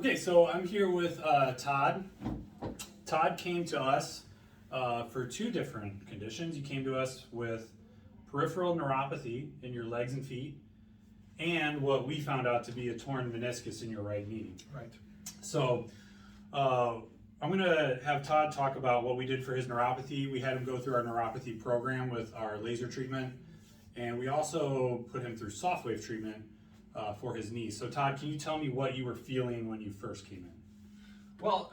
Okay, so I'm here with Todd. Todd came to us for two different conditions. You came to us with peripheral neuropathy in your legs and feet, and what we found out to be a torn meniscus in your right knee. Right. So I'm going to have Todd talk about what we did for his neuropathy. We had him go through our neuropathy program with our laser treatment, and we also put him through soft wave treatment for his knee. So Todd, can you tell me what you were feeling when you first came in? Well,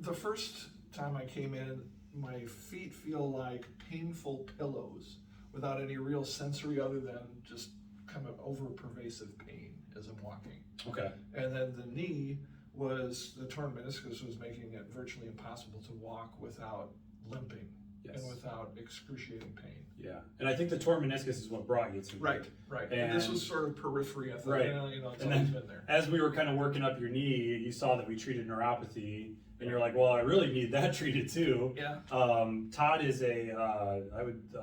the first time I came in, my feet feel like painful pillows without any real sensory other than just kind of over pervasive pain as I'm walking. Okay. And then the knee was, the torn meniscus was making it virtually impossible to walk without limping. Yes. And without excruciating pain. Yeah, and I think the torn meniscus is what brought you to me. Right. And this was sort of periphery. I thought, Right. It's And always then been there. as we were kind of working up your knee, you saw that we treated neuropathy, and you're like, well, I really need that treated too. Yeah. Todd is a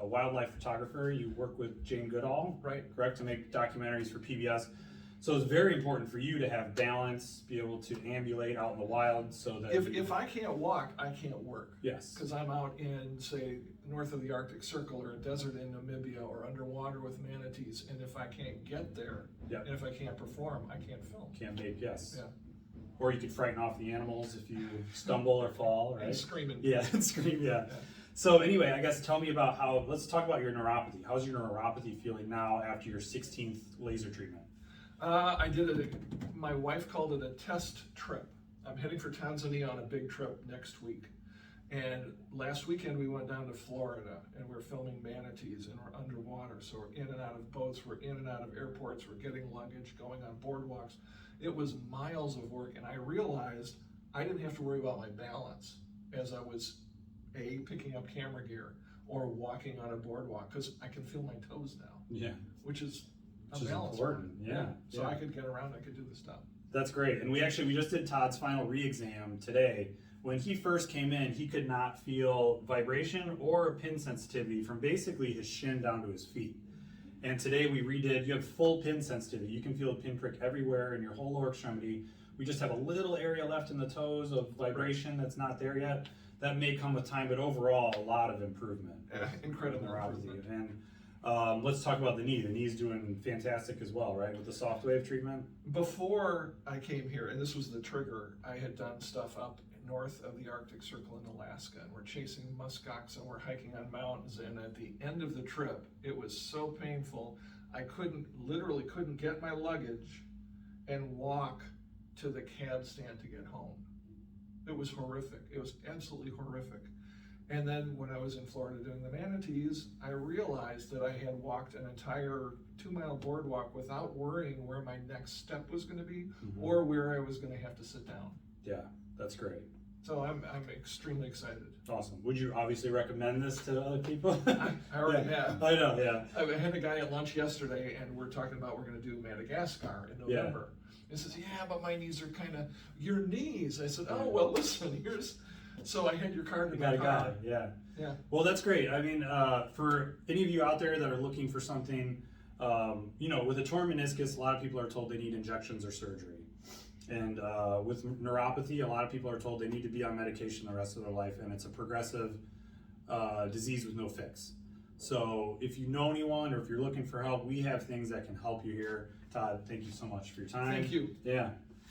wildlife photographer. You work with Jane Goodall, Right. correct, to make documentaries for PBS. So it's very important for you to have balance, be able to ambulate out in the wild, so that If I can't walk, I can't work. yes, Because I'm out in, say, north of the Arctic Circle or a desert in Namibia or underwater with manatees, and if I can't get there, Yep. and if I can't perform, I can't film. can't make yes. Yeah. Or you could frighten off the animals if you stumble or fall, right? And screaming. Yeah, and scream, yeah. So anyway, I guess tell me about let's talk about your neuropathy. How's your neuropathy feeling now after your 16th laser treatment? I did it, my wife called it a test trip. I'm heading for Tanzania on a big trip next week. And last weekend we went down to Florida and we're filming manatees and we're underwater. So we're in and out of boats, we're in and out of airports, we're getting luggage, going on boardwalks. It was miles of work, and I realized I didn't have to worry about my balance as I was picking up camera gear or walking on a boardwalk, because I can feel my toes now. Yeah. Which is Which is balance important, yeah. So Yeah. I could get around, I could do the stuff. That's great. And we just did Todd's final re-exam today. When he first came in, he could not feel vibration or pin sensitivity from basically his shin down to his feet. And today we redid, you have full pin sensitivity. You can feel a pinprick everywhere in your whole lower extremity. We just have a little area left in the toes of vibration that's not there yet. That may come with time, but overall, a lot of improvement. Incredible neuropathy. improvement. And let's talk about the knee. The knee's doing fantastic as well, right? With the soft wave treatment. Before I came here, and this was the trigger, I had done stuff up north of the Arctic Circle in Alaska, and we're chasing muskox and we're hiking on mountains, and at the end of the trip, it was so painful, I literally couldn't get my luggage and walk to the cab stand to get home. It was horrific. It was absolutely horrific. And then when I was in Florida doing the manatees, I realized that I had walked an entire 2-mile boardwalk without worrying where my next step was going to be or where I was going to have to sit down. Yeah, that's great. So I'm extremely excited. Awesome. Would you obviously recommend this to other people? I already have. I know, yeah. I had a guy at lunch yesterday, and we're talking about we're going to do Madagascar in November. He says, yeah, but my knees are kind of, your knees? I said, oh, well, listen, so I had your card in my car. Got it, yeah. Yeah. Well, that's great. I mean, for any of you out there that are looking for something, with a torn meniscus, a lot of people are told they need injections or surgery. And with neuropathy, a lot of people are told they need to be on medication the rest of their life, and it's a progressive disease with no fix. So if you know anyone or if you're looking for help, we have things that can help you here. Todd, thank you so much for your time. Thank you. Yeah.